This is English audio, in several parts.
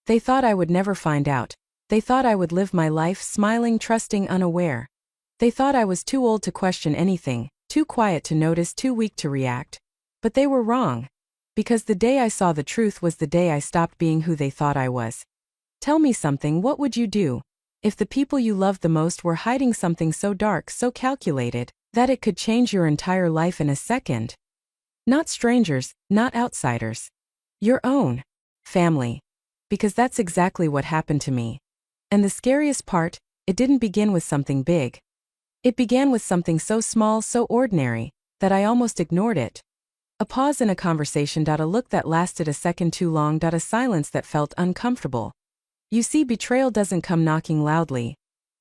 They thought I would never find out. They thought I would live my life smiling, trusting, unaware. They thought I was too old to question anything, too quiet to notice, too weak to react. But they were wrong. Because the day I saw the truth was the day I stopped being who they thought I was. Tell me something, what would you do if the people you loved the most were hiding something so dark, so calculated, that it could change your entire life in a second? Not strangers, not outsiders. Your own family. Because that's exactly what happened to me. And the scariest part, it didn't begin with something big. It began with something so small, so ordinary, that I almost ignored it. A pause in a conversation, a look that lasted a second too long, a silence that felt uncomfortable. You see, betrayal doesn't come knocking loudly.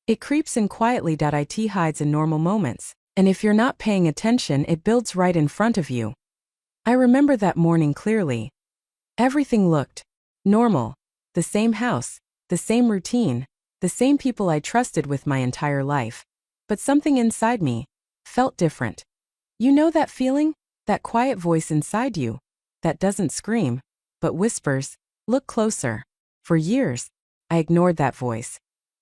It creeps in quietly. It hides in normal moments, and if you're not paying attention, it builds right in front of you. I remember that morning clearly. Everything looked normal. The same house, the same routine, the same people I trusted with my entire life. But something inside me felt different. You know that feeling? That quiet voice inside you that doesn't scream, but whispers, "Look closer." For years, I ignored that voice.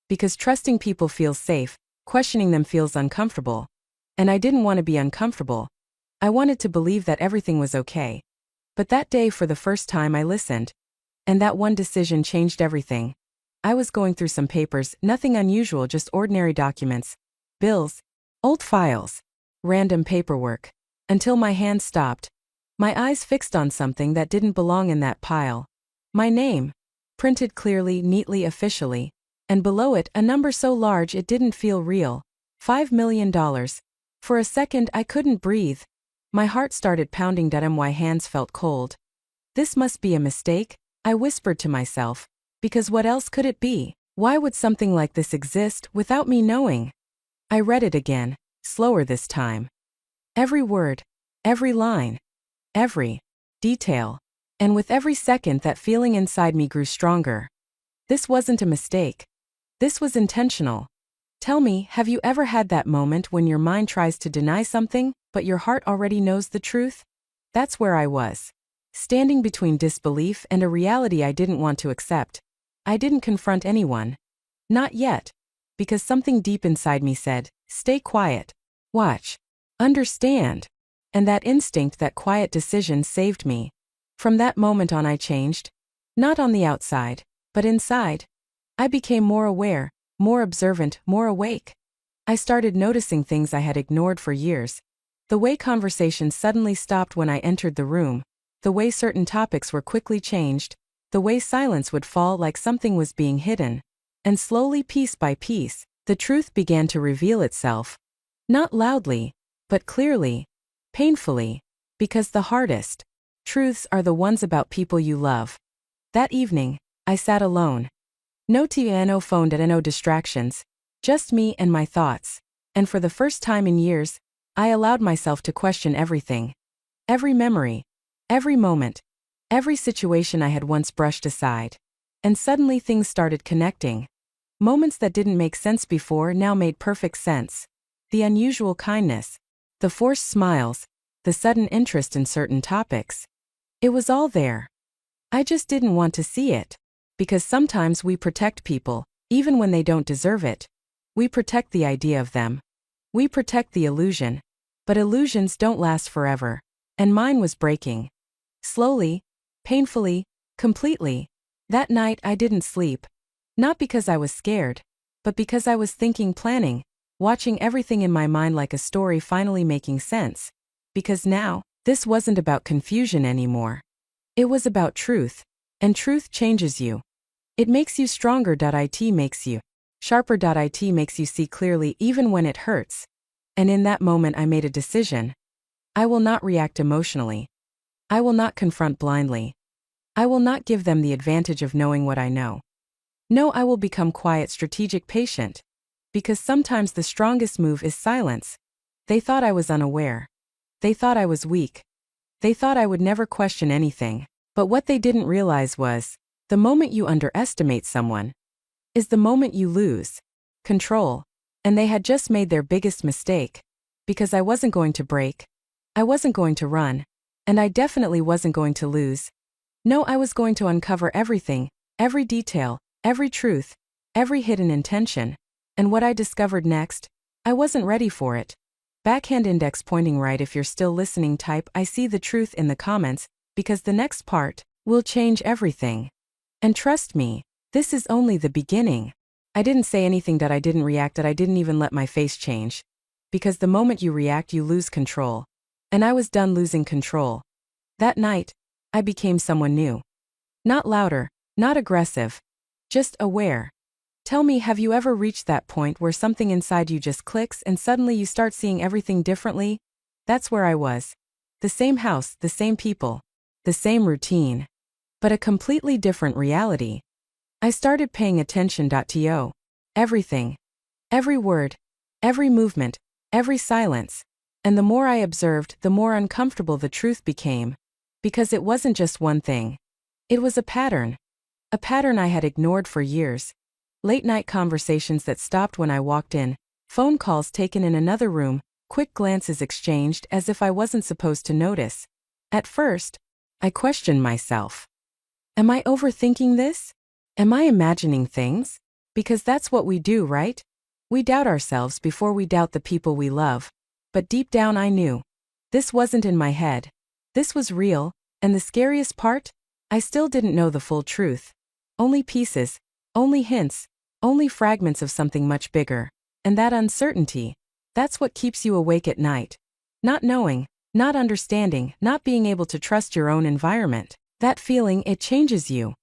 Because trusting people feels safe, questioning them feels uncomfortable. And I didn't want to be uncomfortable. I wanted to believe that everything was okay. But that day, for the first time, I listened. And that one decision changed everything. I was going through some papers, nothing unusual, just ordinary documents, bills, old files, random paperwork. Until my hand stopped. My eyes fixed on something that didn't belong in that pile. My name. Printed clearly, neatly, officially. And below it, a number so large it didn't feel real. $5 million. For a second, I couldn't breathe. My heart started pounding. My hands felt cold. This must be a mistake, I whispered to myself. Because what else could it be? Why would something like this exist without me knowing? I read it again, slower this time. Every word, every line, every detail. And with every second, that feeling inside me grew stronger. This wasn't a mistake. This was intentional. Tell me, have you ever had that moment when your mind tries to deny something, but your heart already knows the truth? That's where I was. Standing between disbelief and a reality I didn't want to accept. I didn't confront anyone. Not yet. Because something deep inside me said, stay quiet. Watch. Understand. And that instinct, that quiet decision saved me. From that moment on, I changed. Not on the outside, but inside. I became more aware, more observant, more awake. I started noticing things I had ignored for years. The way conversations suddenly stopped when I entered the room. The way certain topics were quickly changed. The way silence would fall like something was being hidden. And slowly, piece by piece, the truth began to reveal itself. Not loudly, but clearly, painfully, because the hardest truths are the ones about people you love. That evening, I sat alone. No TV, no phone, no distractions. Just me and my thoughts. And for the first time in years, I allowed myself to question everything. Every memory. Every moment. Every situation I had once brushed aside. And suddenly things started connecting. Moments that didn't make sense before now made perfect sense. The unusual kindness. The forced smiles. The sudden interest in certain topics. It was all there. I just didn't want to see it. Because sometimes we protect people, even when they don't deserve it. We protect the idea of them. We protect the illusion. But illusions don't last forever. And mine was breaking. Slowly, painfully, completely. That night I didn't sleep. Not because I was scared, but because I was thinking, planning, watching everything in my mind like a story finally making sense. Because now, this wasn't about confusion anymore. It was about truth. And truth changes you. It makes you stronger. It makes you sharper. It makes you see clearly even when it hurts. And in that moment I made a decision. I will not react emotionally. I will not confront blindly. I will not give them the advantage of knowing what I know. No, I will become quiet, strategic, patient. Because sometimes the strongest move is silence. They thought I was unaware. They thought I was weak. They thought I would never question anything. But what they didn't realize was, the moment you underestimate someone is the moment you lose control. And they had just made their biggest mistake. Because I wasn't going to break. I wasn't going to run. And I definitely wasn't going to lose. No, I was going to uncover everything, Every detail, every truth, every hidden intention. And what I discovered next? I wasn't ready for it. Backhand index pointing right if you're still listening. Type I see the truth in the comments, because the next part will change everything. And trust me, this is only the beginning. I didn't say anything that I didn't react at. I didn't even let my face change. Because the moment you react, you lose control. And I was done losing control. That night, I became someone new. Not louder, not aggressive, just aware. Tell me, have you ever reached that point where something inside you just clicks and suddenly you start seeing everything differently? That's where I was. The same house, the same people, the same routine, but a completely different reality. I started paying attention to everything, every word, every movement, every silence. And the more I observed, the more uncomfortable the truth became. Because it wasn't just one thing. It was a pattern. A pattern I had ignored for years. Late-night conversations that stopped when I walked in, phone calls taken in another room, quick glances exchanged as if I wasn't supposed to notice. At first, I questioned myself. Am I overthinking this? Am I imagining things? Because that's what we do, right? We doubt ourselves before we doubt the people we love. But deep down I knew. This wasn't in my head. This was real, and the scariest part? I still didn't know the full truth. Only pieces, only hints, only fragments of something much bigger. And that uncertainty, that's what keeps you awake at night. Not knowing, not understanding, not being able to trust your own environment. That feeling, it changes you.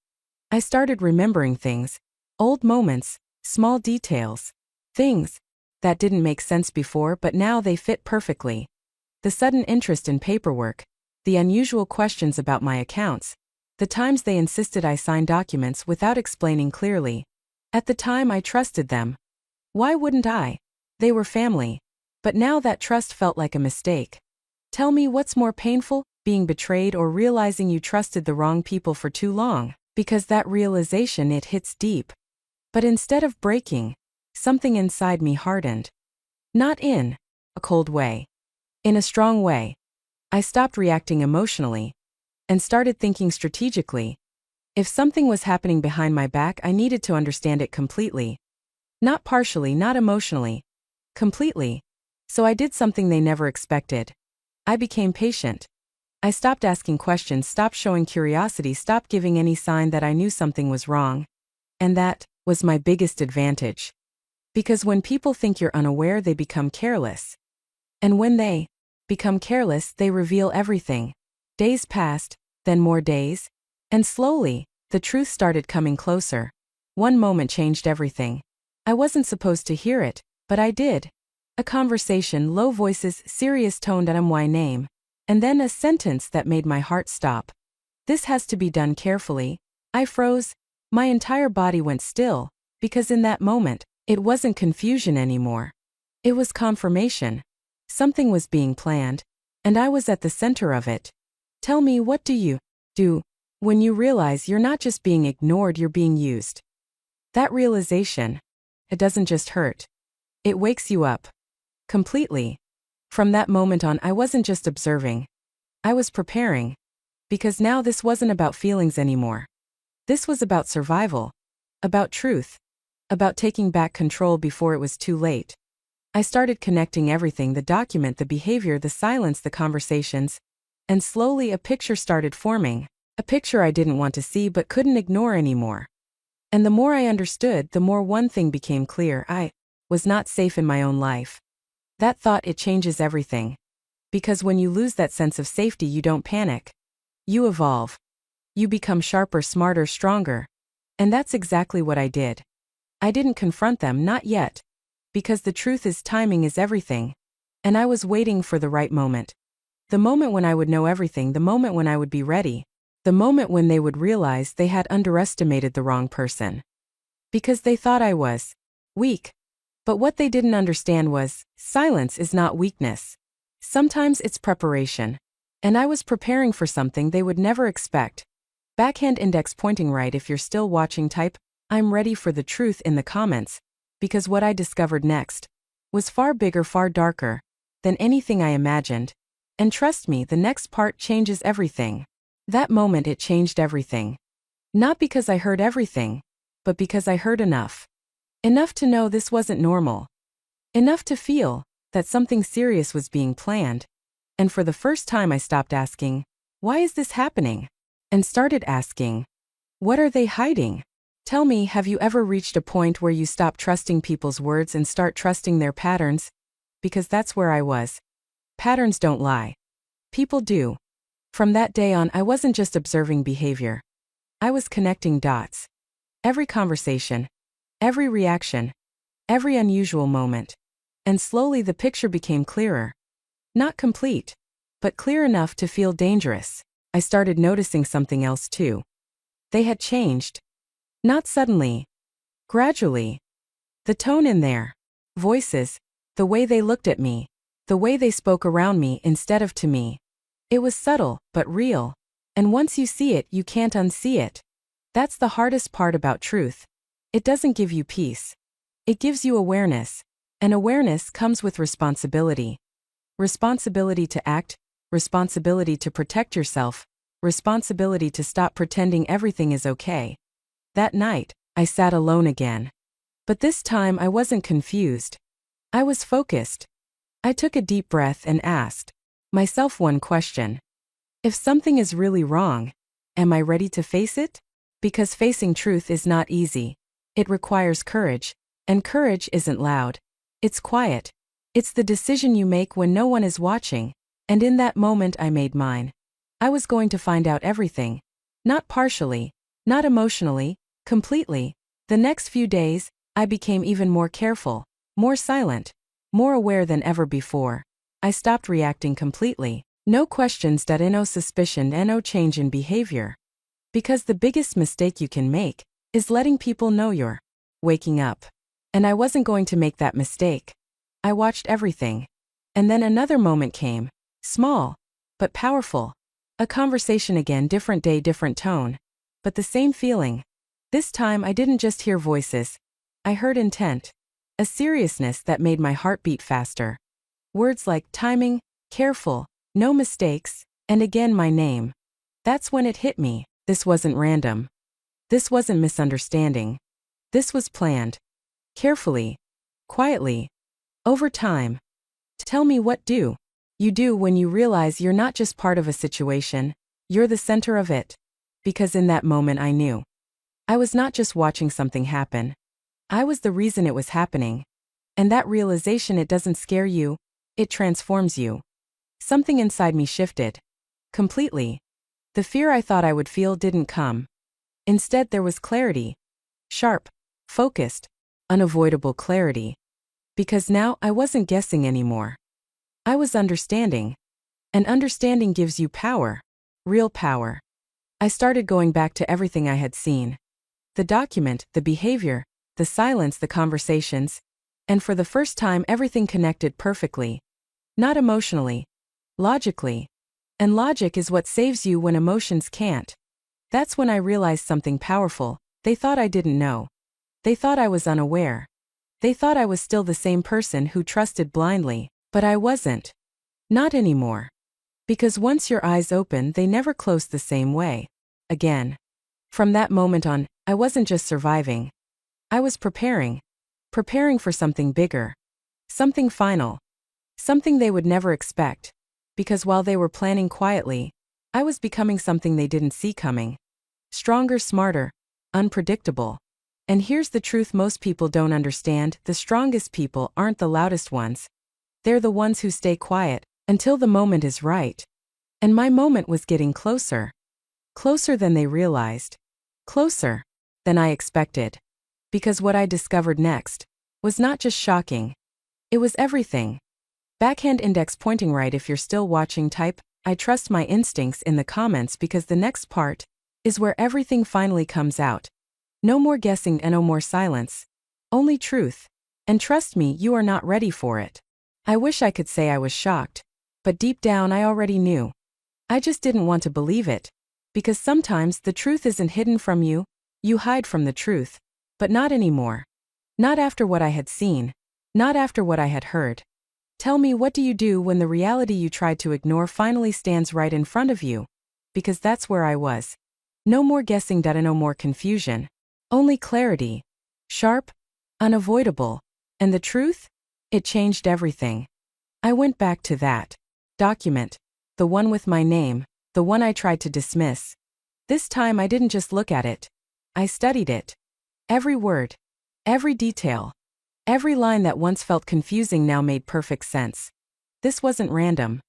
I started remembering things, old moments, small details, things that didn't make sense before but now they fit perfectly. The sudden interest in paperwork, the unusual questions about my accounts, the times they insisted I sign documents without explaining clearly. At the time I trusted them. Why wouldn't I? They were family. But now that trust felt like a mistake. Tell me, what's more painful, being betrayed or realizing you trusted the wrong people for too long? Because that realization, it hits deep. But instead of breaking, something inside me hardened. Not in a cold way. In a strong way. I stopped reacting emotionally and started thinking strategically. If something was happening behind my back, I needed to understand it completely. Not partially, not emotionally. Completely. So I did something they never expected. I became patient. I stopped asking questions, stopped showing curiosity, stopped giving any sign that I knew something was wrong. And that was my biggest advantage. Because when people think you're unaware, they become careless. And when they become careless, they reveal everything. Days passed, then more days. And slowly, the truth started coming closer. One moment changed everything. I wasn't supposed to hear it, but I did. A conversation, low voices, serious tone, my name. And then a sentence that made my heart stop. This has to be done carefully. I froze. My entire body went still, because in that moment, it wasn't confusion anymore. It was confirmation. Something was being planned, and I was at the center of it. Tell me, what do you do when you realize you're not just being ignored, you're being used? That realization, it doesn't just hurt. It wakes you up. Completely. From that moment on, I wasn't just observing. I was preparing. Because now this wasn't about feelings anymore. This was about survival. About truth. About taking back control before it was too late. I started connecting everything, the document, the behavior, the silence, the conversations. And slowly a picture started forming. A picture I didn't want to see but couldn't ignore anymore. And the more I understood, the more one thing became clear. I was not safe in my own life. That thought, it changes everything. Because when you lose that sense of safety, you don't panic. You evolve. You become sharper, smarter, stronger. And that's exactly what I did. I didn't confront them, not yet. Because the truth is, timing is everything. And I was waiting for the right moment. The moment when I would know everything, the moment when I would be ready. The moment when they would realize they had underestimated the wrong person. Because they thought I was weak. But what they didn't understand was, silence is not weakness. Sometimes it's preparation. And I was preparing for something they would never expect. Backhand index pointing right if you're still watching. Type, I'm ready for the truth in the comments. Because what I discovered next was far bigger, far darker than anything I imagined. And trust me, the next part changes everything. That moment, it changed everything. Not because I heard everything, but because I heard enough. Enough to know this wasn't normal. Enough to feel that something serious was being planned. And for the first time I stopped asking, why is this happening? And started asking, what are they hiding? Tell me, have you ever reached a point where you stop trusting people's words and start trusting their patterns? Because that's where I was. Patterns don't lie. People do. From that day on, I wasn't just observing behavior. I was connecting dots. Every conversation, every reaction, every unusual moment. And slowly the picture became clearer. Not complete, but clear enough to feel dangerous. I started noticing something else too. They had changed. Not suddenly. Gradually. The tone in their voices, the way they looked at me, the way they spoke around me instead of to me. It was subtle, but real. And once you see it, you can't unsee it. That's the hardest part about truth. It doesn't give you peace. It gives you awareness. And awareness comes with responsibility. Responsibility to act, responsibility to protect yourself, responsibility to stop pretending everything is okay. That night, I sat alone again. But this time I wasn't confused. I was focused. I took a deep breath and asked myself one question. If something is really wrong, am I ready to face it? Because facing truth is not easy. It requires courage, and courage isn't loud. It's quiet. It's the decision you make when no one is watching, and in that moment I made mine. I was going to find out everything. Not partially, not emotionally, completely. The next few days, I became even more careful, more silent, more aware than ever before. I stopped reacting completely. No questions, no suspicion, no change in behavior. Because the biggest mistake you can make is letting people know you're waking up. And I wasn't going to make that mistake. I watched everything. And then another moment came. Small, but powerful. A conversation again, different day, different tone. But the same feeling. This time I didn't just hear voices. I heard intent. A seriousness that made my heart beat faster. Words like timing, careful, no mistakes, and again my name. That's when it hit me. This wasn't random. This wasn't misunderstanding. This was planned. Carefully. Quietly. Over time. Tell me, what do you do when you realize you're not just part of a situation, you're the center of it? Because in that moment I knew. I was not just watching something happen. I was the reason it was happening. And that realization, it doesn't scare you, it transforms you. Something inside me shifted. Completely. The fear I thought I would feel didn't come. Instead there was clarity. Sharp, focused, unavoidable clarity. Because now I wasn't guessing anymore. I was understanding. And understanding gives you power. Real power. I started going back to everything I had seen. The document, the behavior, the silence, the conversations. And for the first time everything connected perfectly. Not emotionally. Logically. And logic is what saves you when emotions can't. That's when I realized something powerful. They thought I didn't know. They thought I was unaware. They thought I was still the same person who trusted blindly, but I wasn't. Not anymore. Because once your eyes open, they never close the same way. Again. From that moment on, I wasn't just surviving. I was preparing. Preparing for something bigger. Something final. Something they would never expect. Because while they were planning quietly, I was becoming something they didn't see coming. Stronger, smarter, unpredictable. And here's the truth most people don't understand: the strongest people aren't the loudest ones. They're the ones who stay quiet until the moment is right. And my moment was getting closer. Closer than they realized. Closer than I expected. Because what I discovered next was not just shocking. It was everything. Backhand index pointing right. If you're still watching, type "I trust my instincts" in the comments, because the next part is where everything finally comes out. No more guessing and no more silence. Only truth. And trust me, you are not ready for it. I wish I could say I was shocked. But deep down I already knew. I just didn't want to believe it. Because sometimes the truth isn't hidden from you, you hide from the truth. But not anymore. Not after what I had seen. Not after what I had heard. Tell me, what do you do when the reality you tried to ignore finally stands right in front of you? Because that's where I was. No more guessing, no more confusion. Only clarity. Sharp, unavoidable. And the truth? It changed everything. I went back to that document. The one with my name, the one I tried to dismiss. This time I didn't just look at it. I studied it. Every word. Every detail. Every line that once felt confusing now made perfect sense. This wasn't random.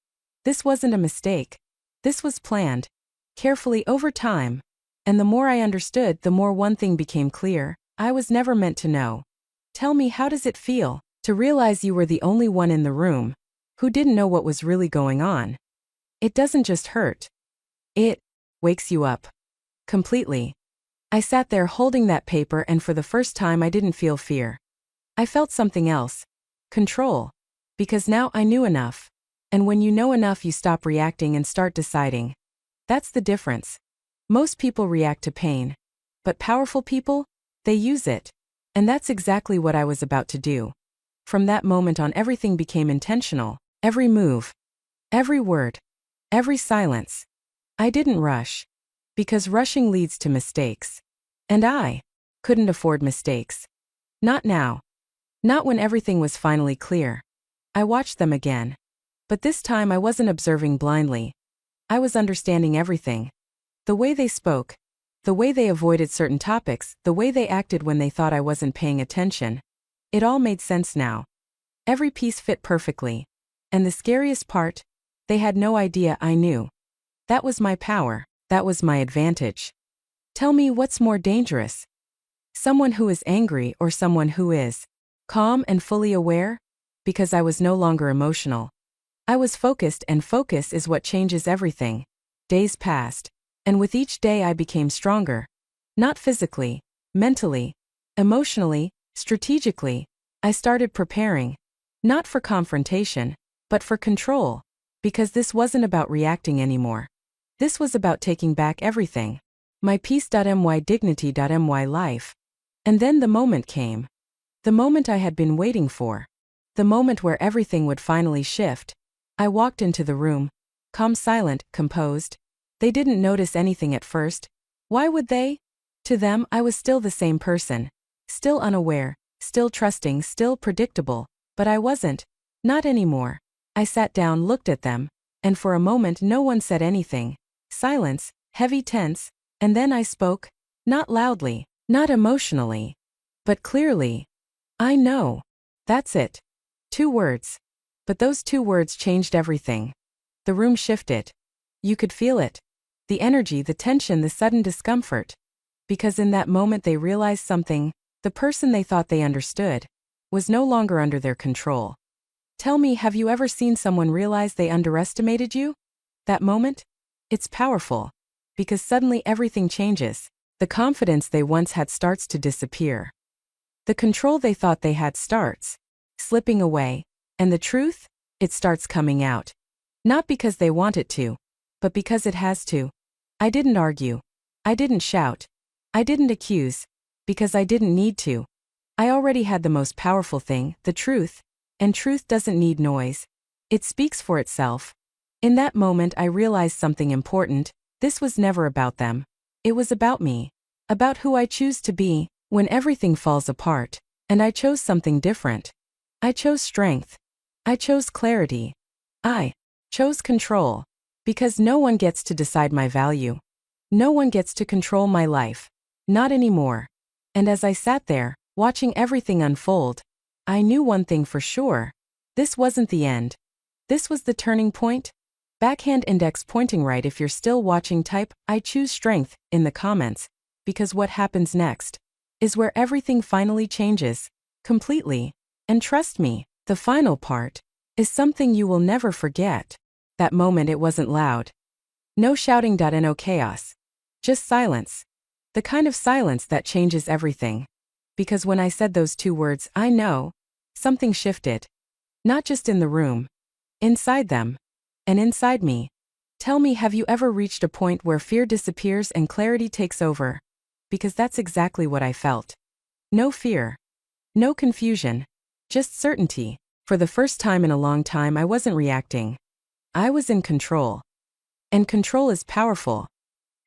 This wasn't a mistake. This was planned. Carefully over time. And the more I understood, the more one thing became clear. I was never meant to know. Tell me, how does it feel to realize you were the only one in the room who didn't know what was really going on? It doesn't just hurt. It wakes you up. Completely. I sat there holding that paper, and for the first time I didn't feel fear. I felt something else. Control. Because now I knew enough. And when you know enough, you stop reacting and start deciding. That's the difference. Most people react to pain. But powerful people? They use it. And that's exactly what I was about to do. From that moment on, everything became intentional. Every move. Every word. Every silence. I didn't rush. Because rushing leads to mistakes. And I couldn't afford mistakes. Not now. Not when everything was finally clear. I watched them again. But this time I wasn't observing blindly. I was understanding everything. The way they spoke. The way they avoided certain topics. The way they acted when they thought I wasn't paying attention. It all made sense now. Every piece fit perfectly. And the scariest part? They had no idea I knew. That was my power. That was my advantage. Tell me, what's more dangerous? Someone who is angry or someone who is calm and fully aware? Because I was no longer emotional. I was focused, and focus is what changes everything. Days passed. And with each day I became stronger. Not physically, mentally, emotionally, strategically. I started preparing. Not for confrontation, but for control. Because this wasn't about reacting anymore. This was about taking back everything. My peace.my dignity.my life. And then the moment came. The moment I had been waiting for. The moment where everything would finally shift. I walked into the room. Calm, silent, composed. They didn't notice anything at first. Why would they? To them, I was still the same person. Still unaware, still trusting, still predictable. But I wasn't. Not anymore. I sat down, looked at them. And for a moment no one said anything. Silence, heavy, tense. And then I spoke. Not loudly, not emotionally. But clearly. I know. That's it. 2 words. But those 2 words changed everything. The room shifted. You could feel it. The energy, the tension, the sudden discomfort. Because in that moment they realized something. The person they thought they understood was no longer under their control. Tell me, have you ever seen someone realize they underestimated you? That moment? It's powerful. Because suddenly everything changes. The confidence they once had starts to disappear. The control they thought they had starts slipping away. And the truth? It starts coming out. Not because they want it to, but because it has to. I didn't argue. I didn't shout. I didn't accuse. Because I didn't need to. I already had the most powerful thing, the truth. And truth doesn't need noise. It speaks for itself. In that moment I realized something important. This was never about them. It was about me. About who I choose to be when everything falls apart. And I chose something different. I chose strength. I chose clarity. I chose control. Because no one gets to decide my value. No one gets to control my life. Not anymore. And as I sat there, watching everything unfold, I knew one thing for sure. This wasn't the end. This was the turning point. Backhand index pointing right. If you're still watching, type I choose strength in the comments. Because what happens next is where everything finally changes. Completely. And trust me, the final part is something you will never forget. That moment, it wasn't loud. No shouting. No chaos. Just silence. The kind of silence that changes everything. Because when I said those 2 words, I know, something shifted. Not just in the room. Inside them. And inside me. Tell me, have you ever reached a point where fear disappears and clarity takes over? Because that's exactly what I felt. No fear. No confusion. Just certainty. For the first time in a long time I wasn't reacting. I was in control. And control is powerful.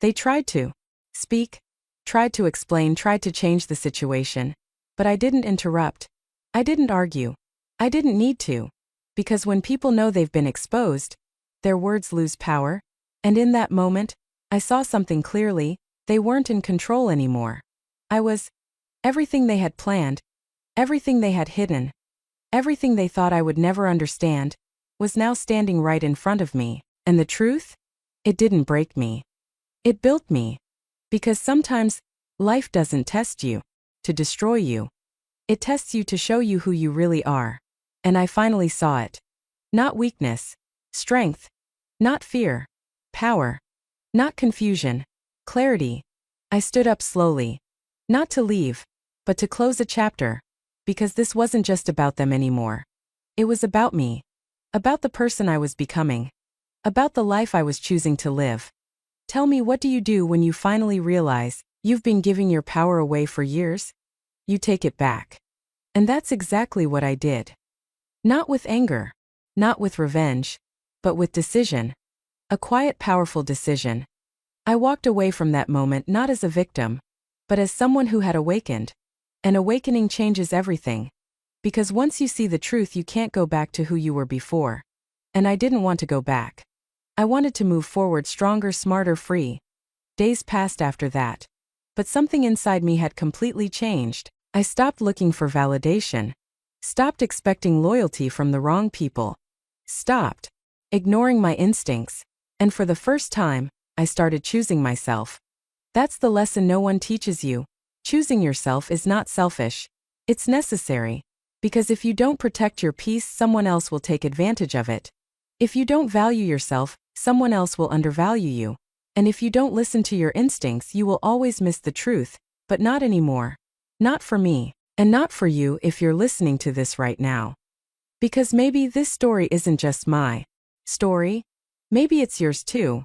They tried to speak, tried to explain, tried to change the situation. But I didn't interrupt. I didn't argue. I didn't need to. Because when people know they've been exposed, their words lose power. And in that moment, I saw something clearly: they weren't in control anymore. I was. Everything they had planned, everything they had hidden, everything they thought I would never understand, was now standing right in front of me. And the truth? It didn't break me. It built me. Because sometimes, life doesn't test you to destroy you. It tests you to show you who you really are. And I finally saw it. Not weakness, strength. Not fear, power. Not confusion, clarity. I stood up slowly. Not to leave, but to close a chapter. Because this wasn't just about them anymore. It was about me. About the person I was becoming. About the life I was choosing to live. Tell me, what do you do when you finally realize you've been giving your power away for years? You take it back. And that's exactly what I did. Not with anger. Not with revenge. But with decision. A quiet, powerful decision. I walked away from that moment not as a victim, but as someone who had awakened. An awakening changes everything. Because once you see the truth, you can't go back to who you were before. And I didn't want to go back. I wanted to move forward, stronger, smarter, free. Days passed after that. But something inside me had completely changed. I stopped looking for validation. Stopped expecting loyalty from the wrong people. Stopped ignoring my instincts. And for the first time, I started choosing myself. That's the lesson no one teaches you. Choosing yourself is not selfish. It's necessary. Because if you don't protect your peace, someone else will take advantage of it. If you don't value yourself, someone else will undervalue you. And if you don't listen to your instincts, you will always miss the truth. But not anymore. Not for me. And not for you if you're listening to this right now. Because maybe this story isn't just my story. Maybe it's yours too.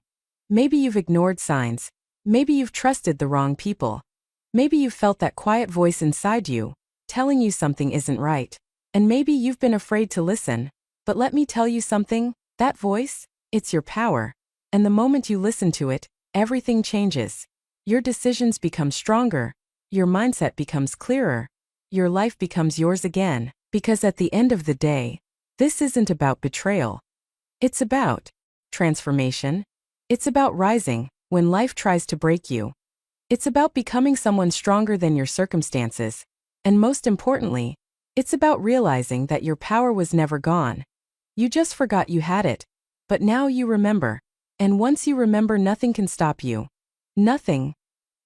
Maybe you've ignored signs. Maybe you've trusted the wrong people. Maybe you've felt that quiet voice inside you, telling you something isn't right. And maybe you've been afraid to listen. But let me tell you something, that voice, it's your power. And the moment you listen to it, everything changes. Your decisions become stronger. Your mindset becomes clearer. Your life becomes yours again. Because at the end of the day, this isn't about betrayal. It's about transformation. It's about rising when life tries to break you. It's about becoming someone stronger than your circumstances. And most importantly, it's about realizing that your power was never gone. You just forgot you had it. But now you remember. And once you remember, nothing can stop you. Nothing.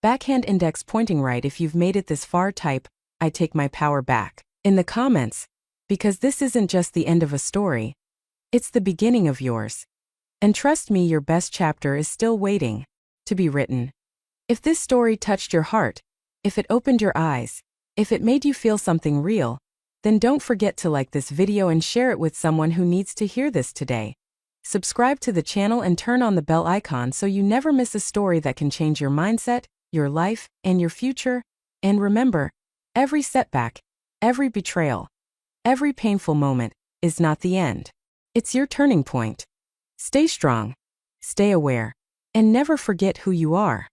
Backhand index pointing right. If you've made it this far, type, "I take my power back," in the comments. Because this isn't just the end of a story. It's the beginning of yours. And trust me, your best chapter is still waiting to be written. If this story touched your heart, if it opened your eyes, if it made you feel something real, then don't forget to like this video and share it with someone who needs to hear this today. Subscribe to the channel and turn on the bell icon so you never miss a story that can change your mindset, your life, and your future. And remember, every setback, every betrayal, every painful moment is not the end. It's your turning point. Stay strong, stay aware, and never forget who you are.